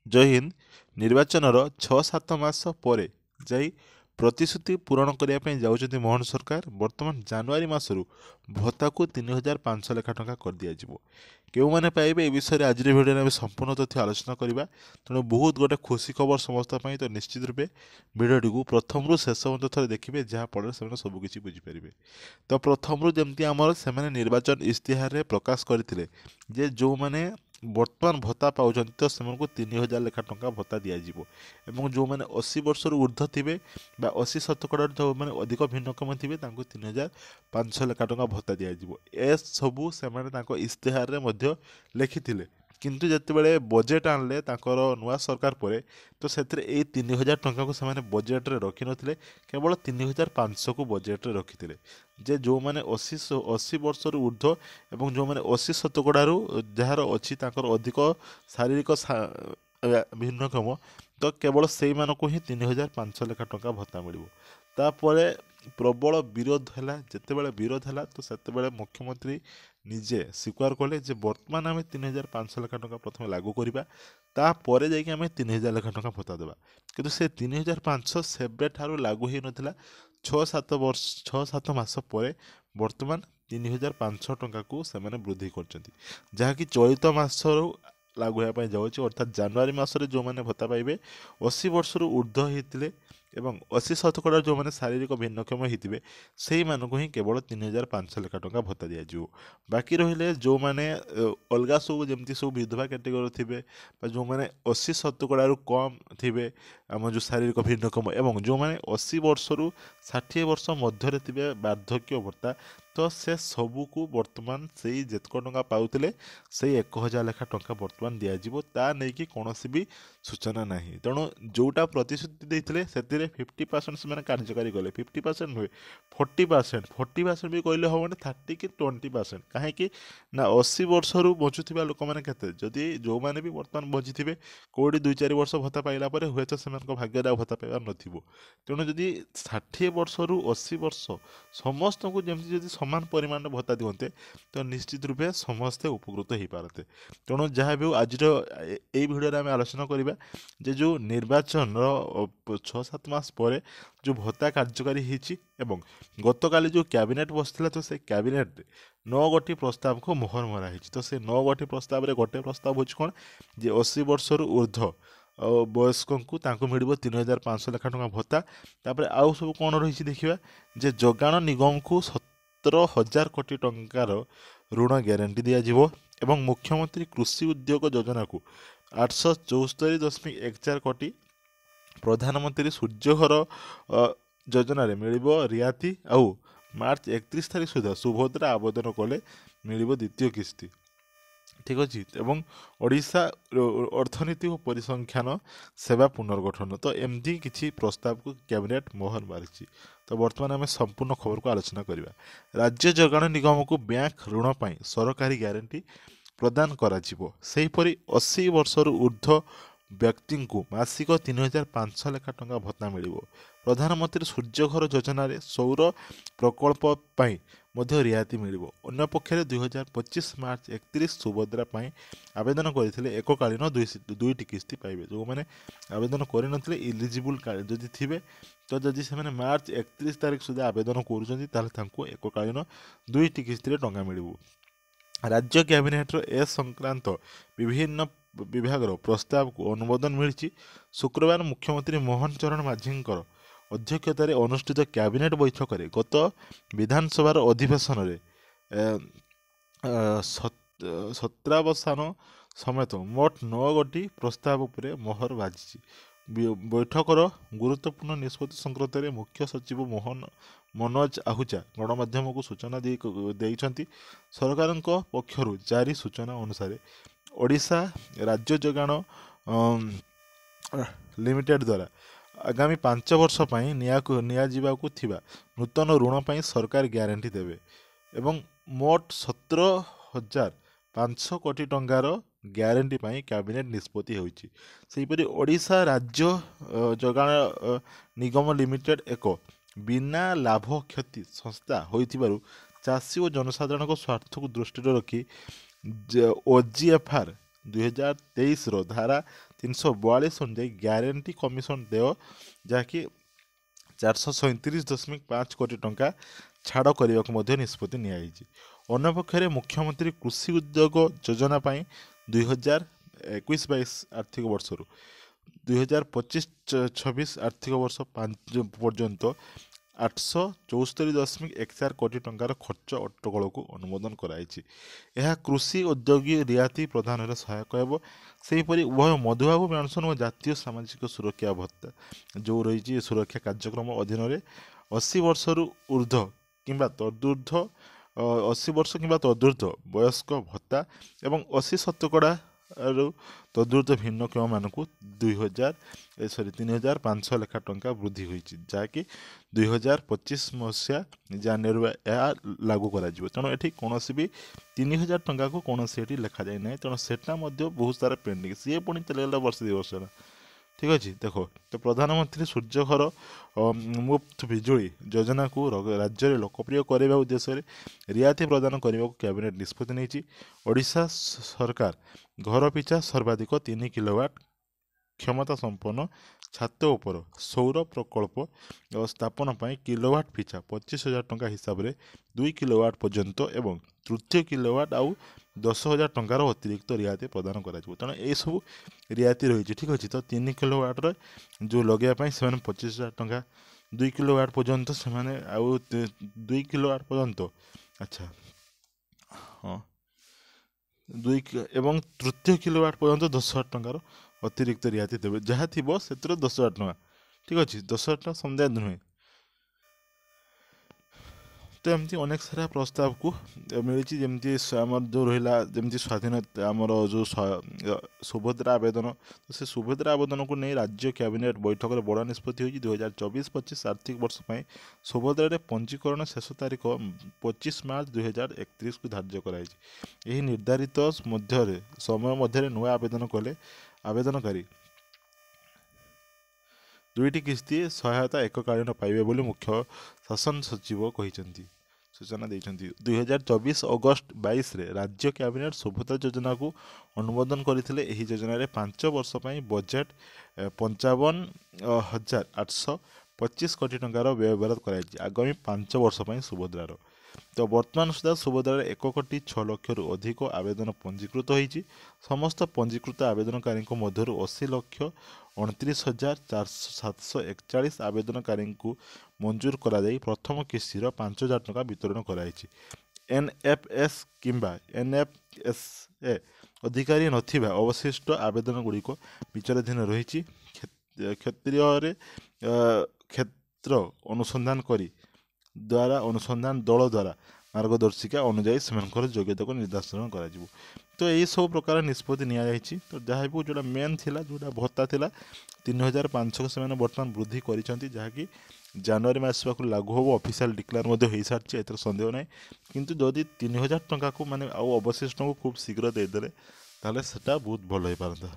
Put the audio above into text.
ଜୟ ହିନ୍ଦ। ନିର୍ବାଚନର 6-7 ମାସ ପରେ ଯାଇ ପ୍ରତିଶ୍ରୁତି ପୂରଣ କରିବା ପାଇଁ ଯାଉଛନ୍ତି ମୋହନ ସରକାର। ବର୍ତ୍ତମାନ ଜାନୁଆରୀ ମାସରୁ ଭତ୍ତାକୁ 3,500 ଲେଖା ଟଙ୍କା କରିଦିଆଯିବ। କେଉଁମାନେ ପାଇବେ ଏ ବିଷୟରେ ଆଜିର ଭିଡ଼ିଓରେ ଆମେ ସମ୍ପୂର୍ଣ୍ଣ ତଥ୍ୟ ଆଲୋଚନା କରିବା। ତେଣୁ ବହୁତ ଗୋଟେ ଖୁସି ଖବର ସମସ୍ତଙ୍କ ପାଇଁ। ତ ନିଶ୍ଚିତ ରୂପେ ଭିଡ଼ିଓଟିକୁ ପ୍ରଥମରୁ ଶେଷ ପର୍ଯ୍ୟନ୍ତ ଥରେ ଦେଖିବେ, ଯାହାଫଳରେ ସେମାନେ ସବୁକିଛି ବୁଝିପାରିବେ। ତ ପ୍ରଥମରୁ ଯେମିତି ଆମର ସେମାନେ ନିର୍ବାଚନ ଇସ୍ତିହାରରେ ପ୍ରକାଶ କରିଥିଲେ ଯେ ଯେଉଁମାନେ ବର୍ତ୍ତମାନ ଭତ୍ତା ପାଉଛନ୍ତି ତ ସେମାନଙ୍କୁ 3,000 ଲେଖା ଟଙ୍କା ଭତ୍ତା ଦିଆଯିବ, ଏବଂ ଯେଉଁମାନେ 80 ବର୍ଷରୁ ଉର୍ଦ୍ଧ୍ୱ ଥିବେ ବା 80% ଯେଉଁମାନେ ଅଧିକ ଭିନ୍ନକ୍ଷମ ଥିବେ ତାଙ୍କୁ 3,500 ଲେଖା ଟଙ୍କା ଭତ୍ତା ଦିଆଯିବ। ଏସବୁ ସେମାନେ ତାଙ୍କ ଇସ୍ତିହାରରେ ମଧ୍ୟ ଲେଖିଥିଲେ, କିନ୍ତୁ ଯେତେବେଳେ ବଜେଟ୍ ଆଣିଲେ ତାଙ୍କର ନୂଆ ସରକାର ପରେ ତ ସେଥିରେ ଏଇ 3,000 ଟଙ୍କାକୁ ସେମାନେ ବଜେଟ୍ରେ ରଖିନଥିଲେ, କେବଳ 3,500କୁ ବଜେଟ୍ରେ ରଖିଥିଲେ। ଯେ ଯେଉଁମାନେ 80 ବର୍ଷରୁ ଉର୍ଦ୍ଧ୍ୱ ଏବଂ ଯେଉଁମାନେ 80% ଯାହାର ଅଛି ତାଙ୍କର ଅଧିକ ଶାରୀରିକ ଭିନ୍ନକ୍ଷମ ତ କେବଳ ସେଇମାନଙ୍କୁ ହିଁ 3,500 ଲେଖା ଟଙ୍କା ଭତ୍ତା ମିଳିବ। ତାପରେ ପ୍ରବଳ ବିରୋଧ ହେଲା। ଯେତେବେଳେ ବିରୋଧ ହେଲା ତ ସେତେବେଳେ ମୁଖ୍ୟମନ୍ତ୍ରୀ ନିଜେ ସ୍ୱୀକାର କଲେ ଯେ ବର୍ତ୍ତମାନ ଆମେ 3,500 ଲେଖା ଟଙ୍କା ପ୍ରଥମେ ଲାଗୁ କରିବା, ତାପରେ ଯାଇକି ଆମେ 3,000 ଲେଖା ଟଙ୍କା ଭତ୍ତା ଦେବା। କିନ୍ତୁ ସେ 3,500 ସେବେଠାରୁ ଲାଗୁ ହୋଇନଥିଲା। 6-7 ମାସ ପରେ ବର୍ତ୍ତମାନ 3,500 ଟଙ୍କାକୁ ସେମାନେ ବୃଦ୍ଧି କରିଛନ୍ତି, ଯାହାକି ଚଳିତ ମାସରୁ ଲାଗୁ ହେବା ପାଇଁ ଯାଉଛି। ଅର୍ଥାତ୍ ଜାନୁଆରୀ ମାସରେ ଯେଉଁମାନେ ଭତ୍ତା ପାଇବେ 80 ବର୍ଷରୁ ଉର୍ଦ୍ଧ୍ୱ ହେଇଥିଲେ ଏବଂ 80% ଯେଉଁମାନେ ଶାରୀରିକ ଭିନ୍ନକ୍ଷମ ହେଇଥିବେ ସେଇମାନଙ୍କୁ ହିଁ କେବଳ 3,500 ଲେଖା ଟଙ୍କା ଭତ୍ତା ଦିଆଯିବ। ବାକି ରହିଲେ ଯେଉଁମାନେ ଅଲଗା ସବୁ ଯେମିତି ସବୁ ବିଧବା କ୍ୟାଟେଗୋରୀ ଥିବେ ବା ଯେଉଁମାନେ 80% କମ୍ ଥିବେ ଆମ ଯେଉଁ ଶାରୀରିକ ଭିନ୍ନକ୍ଷମ, ଏବଂ ଯେଉଁମାନେ 80 ବର୍ଷରୁ 60 ବର୍ଷ ମଧ୍ୟରେ ଥିବେ ବାର୍ଦ୍ଧକ୍ୟ ଭତ୍ତା, ତ ସେ ସବୁକୁ ବର୍ତ୍ତମାନ ସେଇ ଯେତିକ ଟଙ୍କା ପାଉଥିଲେ ସେଇ 1,000 ଲେଖା ଟଙ୍କା ବର୍ତ୍ତମାନ ଦିଆଯିବ। ତା ନେଇକି କୌଣସି ବି ସୂଚନା ନାହିଁ। ତେଣୁ ଯେଉଁଟା ପ୍ରତିଶ୍ରୁତି ଦେଇଥିଲେ ସେଥିରେ 50% ସେମାନେ କାର୍ଯ୍ୟକାରୀ କଲେ। 50% ନୁହେଁ, 40% ବି କହିଲେ ହେବନି, 30 କି 20%। କାହିଁକି ନା 80 ବର୍ଷରୁ ବଞ୍ଚୁଥିବା ଲୋକମାନେ କେତେ? ଯଦି ଯେଉଁମାନେ ବି ବର୍ତ୍ତମାନ ବଞ୍ଚିଥିବେ କେଉଁଠି 2-4 ବର୍ଷ ଭତ୍ତା ପାଇଲା ପରେ ହୁଏତ ସେମାନଙ୍କ ଭାଗ୍ୟରେ ଆଉ ଭତ୍ତା ପାଇବାର ନଥିବ। ତେଣୁ ଯଦି 60 ବର୍ଷରୁ 80 ବର୍ଷ ସମସ୍ତଙ୍କୁ ଯେମିତି ଯଦି ସମାନ ପରିମାଣର ଭତ୍ତା ଦିଅନ୍ତେ ତ ନିଶ୍ଚିତ ରୂପେ ସମସ୍ତେ ଉପକୃତ ହେଇପାରନ୍ତେ। ତେଣୁ ଯାହା ବି ହେଉ ଆଜିର ଏଇ ଭିଡ଼ିଓରେ ଆମେ ଆଲୋଚନା କରିବା ଯେ ଯେଉଁ ନିର୍ବାଚନର 6-7 ମାସ ପରେ ଯେଉଁ ଭତ୍ତା କାର୍ଯ୍ୟକାରୀ ହେଇଛି ଏବଂ ଗତକାଲି ଯେଉଁ କ୍ୟାବିନେଟ୍ ବସିଥିଲା ତ ସେ କ୍ୟାବିନେଟ୍ରେ 9ଗୋଟି ପ୍ରସ୍ତାବକୁ ମୋହର ମରା ହେଇଛି। ତ ସେ 9ଗୋଟି ପ୍ରସ୍ତାବରେ ଗୋଟେ ପ୍ରସ୍ତାବ ହେଉଛି କ'ଣ, ଯେ 80 ବର୍ଷରୁ ଉର୍ଦ୍ଧ୍ୱ ବୟସ୍କଙ୍କୁ ତାଙ୍କୁ ମିଳିବ 3,500 ଲେଖା ଟଙ୍କା ଭତ୍ତା। ତାପରେ ଆଉ ସବୁ କ'ଣ ରହିଛି ଦେଖିବା, ଯେ ଯୋଗାଣ ନିଗମକୁ 17,000 କୋଟି ଟଙ୍କାର ଋଣ ଗ୍ୟାରେଣ୍ଟି ଦିଆଯିବ ଏବଂ ମୁଖ୍ୟମନ୍ତ୍ରୀ କୃଷି ଉଦ୍ୟୋଗ ଯୋଜନାକୁ 874.14 କୋଟି, ପ୍ରଧାନମନ୍ତ୍ରୀ ସୂର୍ଯ୍ୟଘର ଯୋଜନାରେ ମିଳିବ ରିହାତି, ଆଉ ମାର୍ଚ୍ଚ 31 ତାରିଖ ସୁଦ୍ଧା ସୁଭଦ୍ରା ଆବେଦନ କଲେ ମିଳିବ ଦ୍ୱିତୀୟ କିସ୍ତି। ଠିକ୍ ଅଛି। ଏବଂ ଓଡ଼ିଶା ଅର୍ଥନୀତି ଓ ପରିସଂଖ୍ୟାନ ସେବା ପୁନର୍ଗଠନ, ତ ଏମିତି କିଛି ପ୍ରସ୍ତାବକୁ କ୍ୟାବିନେଟ୍ ମୋହର ମାରିଛି। ତ ବର୍ତ୍ତମାନ ଆମେ ସମ୍ପୂର୍ଣ୍ଣ ଖବରକୁ ଆଲୋଚନା କରିବା। ରାଜ୍ୟ ଯୋଗାଣ ନିଗମକୁ ବ୍ୟାଙ୍କ ଋଣ ପାଇଁ ସରକାରୀ ଗ୍ୟାରେଣ୍ଟି ପ୍ରଦାନ କରାଯିବ। ସେହିପରି 80 ବର୍ଷରୁ ଉର୍ଦ୍ଧ୍ୱ ବ୍ୟକ୍ତିଙ୍କୁ ମାସିକ 3,500 ଲେଖା ଟଙ୍କା ଭତ୍ତା ମିଳିବ। ପ୍ରଧାନମନ୍ତ୍ରୀ ସୂର୍ଯ୍ୟଘର ଯୋଜନାରେ ସୌର ପ୍ରକଳ୍ପ ପାଇଁ ମଧ୍ୟ ରିହାତି ମିଳିବ। ଅନ୍ୟପକ୍ଷରେ 2025 ମାର୍ଚ୍ଚ 31 ସୁଭଦ୍ରା ପାଇଁ ଆବେଦନ କରିଥିଲେ ଏକକାଳୀନ ଦୁଇଟି କିସ୍ତି ପାଇବେ। ଯେଉଁମାନେ ଆବେଦନ କରିନଥିଲେ ଇଲିଜିବୁଲ୍ ଯଦି ଥିବେ ତ ଯଦି ସେମାନେ ମାର୍ଚ୍ଚ 31 ତାରିଖ ସୁଦ୍ଧା ଆବେଦନ କରୁଛନ୍ତି ତାହେଲେ ତାଙ୍କୁ ଏକକାଳୀନ 2ଟି କିସ୍ତିରେ ଟଙ୍କା ମିଳିବ। ରାଜ୍ୟ କ୍ୟାବିନେଟ୍ର ଏ ସଂକ୍ରାନ୍ତ ବିଭିନ୍ନ ବିଭାଗର ପ୍ରସ୍ତାବକୁ ଅନୁମୋଦନ ମିଳିଛି। ଶୁକ୍ରବାର ମୁଖ୍ୟମନ୍ତ୍ରୀ ମୋହନ ଚରଣ ମାଝୀଙ୍କର ଅଧ୍ୟକ୍ଷତାରେ ଅନୁଷ୍ଠିତ କ୍ୟାବିନେଟ୍ ବୈଠକରେ ଗତ ବିଧାନସଭାର ଅଧିବେଶନରେ ସତ୍ରାବସାନ ସମେତ ମୋଟ 9ଗୋଟି ପ୍ରସ୍ତାବ ଉପରେ ମୋହର ବାଜିଛି। ବୈଠକର ଗୁରୁତ୍ୱପୂର୍ଣ୍ଣ ନିଷ୍ପତ୍ତି ସଂକ୍ରାନ୍ତରେ ମୁଖ୍ୟ ସଚିବ ମନୋଜ ଆହୁଜା ଗଣମାଧ୍ୟମକୁ ସୂଚନା ଦେଇଛନ୍ତି। ସରକାରଙ୍କ ପକ୍ଷରୁ ଜାରି ସୂଚନା ଅନୁସାରେ ଓଡ଼ିଶା ରାଜ୍ୟ ଯୋଗାଣ ଲିମିଟେଡ୍ ଦ୍ୱାରା ଆଗାମୀ 5 ବର୍ଷ ପାଇଁ ନିଆଯିବାକୁ ଥିବା ନୂତନ ଋଣ ପାଇଁ ସରକାର ଗ୍ୟାରେଣ୍ଟି ଦେବେ ଏବଂ ମୋଟ 17,500 କୋଟି ଟଙ୍କାର ଗ୍ୟାରେଣ୍ଟି ପାଇଁ କ୍ୟାବିନେଟ୍ ନିଷ୍ପତ୍ତି ହୋଇଛି। ସେହିପରି ଓଡ଼ିଶା ରାଜ୍ୟ ଯୋଗାଣ ନିଗମ ଲିମିଟେଡ୍ ଏକ ବିନା ଲାଭ କ୍ଷତି ସଂସ୍ଥା ହୋଇଥିବାରୁ ଚାଷୀ ଓ ଜନସାଧାରଣଙ୍କ ସ୍ୱାର୍ଥକୁ ଦୃଷ୍ଟିରେ ରଖି OGFR 2023 ଧାରା 342 ଅନୁଯାୟୀ ଗ୍ୟାରେଣ୍ଟି କମିଶନ ଦେୟ ଯାହାକି 437.5 କୋଟି ଟଙ୍କା ଛାଡ଼ କରିବାକୁ ମଧ୍ୟ ନିଷ୍ପତ୍ତି ନିଆଯାଇଛି। ଅନ୍ୟପକ୍ଷରେ ମୁଖ୍ୟମନ୍ତ୍ରୀ କୃଷି ଉଦ୍ୟୋଗ ଯୋଜନା ପାଇଁ 2021-22 ଆର୍ଥିକ ବର୍ଷରୁ 2025-26 ଆର୍ଥିକ ବର୍ଷ ପର୍ଯ୍ୟନ୍ତ 874.14 କୋଟି ଟଙ୍କାର ଖର୍ଚ୍ଚ ଅଟ୍ଟଗୋଳକୁ ଅନୁମୋଦନ କରାଯାଇଛି। ଏହା କୃଷି ଉଦ୍ୟୋଗୀ ରିହାତି ପ୍ରଦାନରେ ସହାୟକ ହେବ। ସେହିପରି ଉଭୟ ମଧୁବାବୁ ପେନସନ୍ ଓ ଜାତୀୟ ସାମାଜିକ ସୁରକ୍ଷା ଭତ୍ତା ଯେଉଁ ରହିଛି ସୁରକ୍ଷା କାର୍ଯ୍ୟକ୍ରମ ଅଧୀନରେ 80 ବର୍ଷରୁ ଉର୍ଦ୍ଧ୍ୱ କିମ୍ବା ତଦୁର୍ଦ୍ଧ୍ୱ 80 ବର୍ଷ କିମ୍ବା ତଦୁର୍ଦ୍ଧ୍ୱ ବୟସ୍କ ଭତ୍ତା ଏବଂ 80% ତଦୁର୍ଦ୍ଧ୍ୱ ଭିନ୍ନକ୍ଷମମାନଙ୍କୁ 3,500 ଲେଖା ଟଙ୍କା ବୃଦ୍ଧି ହୋଇଛି, ଯାହାକି 2025 ମସିହା ଜାନୁଆରୀରୁ ଏହା ଲାଗୁ କରାଯିବ। ତେଣୁ ଏଠି କୌଣସି ବି 3,000 ଟଙ୍କାକୁ କୌଣସି ଏଠି ଲେଖାଯାଇ ନାହିଁ। ତେଣୁ ସେଟା ମଧ୍ୟ ବହୁତ ସାରା ପେଣ୍ଡିଂ, ସିଏ ପୁଣି ଚାଲିଗଲା ବର୍ଷ 2 ବର୍ଷ ହେଲା। ଠିକ୍ ଅଛି, ଦେଖ ତ ପ୍ରଧାନମନ୍ତ୍ରୀ ସୂର୍ଯ୍ୟଘର ମୁଫ୍ତ ବିଜୁଳି ଯୋଜନାକୁ ରାଜ୍ୟରେ ଲୋକପ୍ରିୟ କରିବା ଉଦ୍ଦେଶ୍ୟରେ ରିହାତି ପ୍ରଦାନ କରିବାକୁ କ୍ୟାବିନେଟ୍ ନିଷ୍ପତ୍ତି ନେଇଛି। ଓଡ଼ିଶା ସରକାର ଘର ପିଛା ସର୍ବାଧିକ 3 କିଲୋୱାଟ୍ କ୍ଷମତା ସମ୍ପନ୍ନ ଛାତ ଉପର ସୌର ପ୍ରକଳ୍ପ ସ୍ଥାପନ ପାଇଁ କିଲୋୱାଟ୍ ପିଛା 25,000 ଟଙ୍କା ହିସାବରେ 2 କିଲୋୱାଟ୍ ପର୍ଯ୍ୟନ୍ତ ଏବଂ ତୃତୀୟ କିଲୋୱାଟ୍ ଆଉ 10,000 ଟଙ୍କାର ଅତିରିକ୍ତ ରିହାତି ପ୍ରଦାନ କରାଯିବ। ତେଣୁ ଏସବୁ ରିହାତି ରହିଛି। ଠିକ୍ ଅଛି, ତ 3 କିଲୋୱାଟ୍ରେ ଯେଉଁ ଲଗାଇବା ପାଇଁ ସେମାନେ 25,000 ଟଙ୍କା, 2 କିଲୋୱାଟ୍ ପର୍ଯ୍ୟନ୍ତ ସେମାନେ ଆଉ 2 କିଲୋୱାଟ୍ ପର୍ଯ୍ୟନ୍ତ, ଆଚ୍ଛା ହଁ ଏବଂ ତୃତୀୟ କିଲୋୱାଟ୍ ପର୍ଯ୍ୟନ୍ତ 10,000 ଟଙ୍କାର ଅତିରିକ୍ତ ରିହାତି ଦେବେ। ଯାହା ଥିବ ସେଥିରେ 10,000 ଟଙ୍କା। ଠିକ୍ ଅଛି, 10,000 ଟଙ୍କା ସମୁଦାୟ ନୁହେଁ। ତ ଏମିତି ଅନେକ ସାରା ପ୍ରସ୍ତାବକୁ ମିଳିଛି, ଯେମିତି ଆମର ଯେଉଁ ରହିଲା ଯେମିତି ସ୍ୱାଧୀନତା ଆମର ଯେଉଁ ସୁଭଦ୍ରା ଆବେଦନ, ତ ସେ ସୁଭଦ୍ରା ଆବେଦନକୁ ନେଇ ରାଜ୍ୟ କ୍ୟାବିନେଟ୍ ବୈଠକରେ ବଡ଼ ନିଷ୍ପତ୍ତି ହୋଇଛି। 2024-25 ଆର୍ଥିକ ବର୍ଷ ପାଇଁ ସୁଭଦ୍ରାରେ ପଞ୍ଜୀକରଣ ଶେଷ ତାରିଖ 25 ମାର୍ଚ୍ଚ 2031କୁ ଧାର୍ଯ୍ୟ କରାଯାଇଛି। ଏହି ନିର୍ଦ୍ଧାରିତ ସମୟ ମଧ୍ୟରେ ନୂଆ ଆବେଦନ କଲେ ଆବେଦନକାରୀ 2ଟି କିସ୍ତି ସହାୟତା ଏକକାଳୀନ ପାଇବେ ବୋଲି ମୁଖ୍ୟ ଶାସନ ସଚିବ କହିଛନ୍ତି ସୂଚନା ଦେଇଛନ୍ତି। 2024 ଅଗଷ୍ଟ 22ରେ ରାଜ୍ୟ କ୍ୟାବିନେଟ୍ ସୁଭଦ୍ରା ଯୋଜନାକୁ ଅନୁମୋଦନ କରିଥିଲେ। ଏହି ଯୋଜନାରେ 5 ବର୍ଷ ପାଇଁ ବଜେଟ୍ 55,825 କୋଟି ଟଙ୍କାର ବ୍ୟୟବରାଦ କରାଯାଇଛି ଆଗାମୀ 5 ବର୍ଷ ପାଇଁ ସୁଭଦ୍ରାର। ତ ବର୍ତ୍ତମାନ ସୁଦ୍ଧା ସୁଭଦ୍ରାରେ 1,06,00,000ରୁ ଅଧିକ ଆବେଦନ ପଞ୍ଜୀକୃତ ହୋଇଛି। ସମସ୍ତ ପଞ୍ଜୀକୃତ ଆବେଦନକାରୀଙ୍କ ମଧ୍ୟରୁ 80,29,741 ଆବେଦନକାରୀଙ୍କୁ ମଞ୍ଜୁର କରାଯାଇ ପ୍ରଥମ କିସ୍ତିର 5,000 ଟଙ୍କା ବିତରଣ କରାଯାଇଛି। NFS କିମ୍ବା NFSA ଅଧିକାରୀ ନଥିବା ଅବଶିଷ୍ଟ ଆବେଦନଗୁଡ଼ିକ ବିଚାରାଧୀନ ରହିଛି। କ୍ଷେତ୍ର ଅନୁସନ୍ଧାନ ଦଳ ଦ୍ୱାରା ମାର୍ଗଦର୍ଶିକା ଅନୁଯାୟୀ ସେମାନଙ୍କର ଯୋଗ୍ୟତାକୁ ନିର୍ଦ୍ଧାରଣ କରାଯିବ। ତ ଏହିସବୁ ପ୍ରକାର ନିଷ୍ପତ୍ତି ନିଆଯାଇଛି। ତ ଯାହା ବି ଯେଉଁଟା ମେନ୍ ଥିଲା, ଯେଉଁଟା ଭତ୍ତା ଥିଲା 3,500 ସେମାନେ ବର୍ତ୍ତମାନ ବୃଦ୍ଧି କରିଛନ୍ତି, ଯାହାକି ଜାନୁଆରୀ ମାସ ପାଖରୁ ଲାଗୁ ହେବ। ଅଫିସିଆଲ ଡିକ୍ଲାର ମଧ୍ୟ ହୋଇସାରିଛି, ଏଥିରେ ସନ୍ଦେହ ନାହିଁ। କିନ୍ତୁ ଯଦି 3,000 ଟଙ୍କାକୁ ମାନେ ଆଉ ଅବଶିଷ୍ଟଙ୍କୁ ଖୁବ୍ ଶୀଘ୍ର ଦେଇଦେଲେ ତାହେଲେ ସେଟା ବହୁତ ଭଲ ହୋଇପାରନ୍ତା।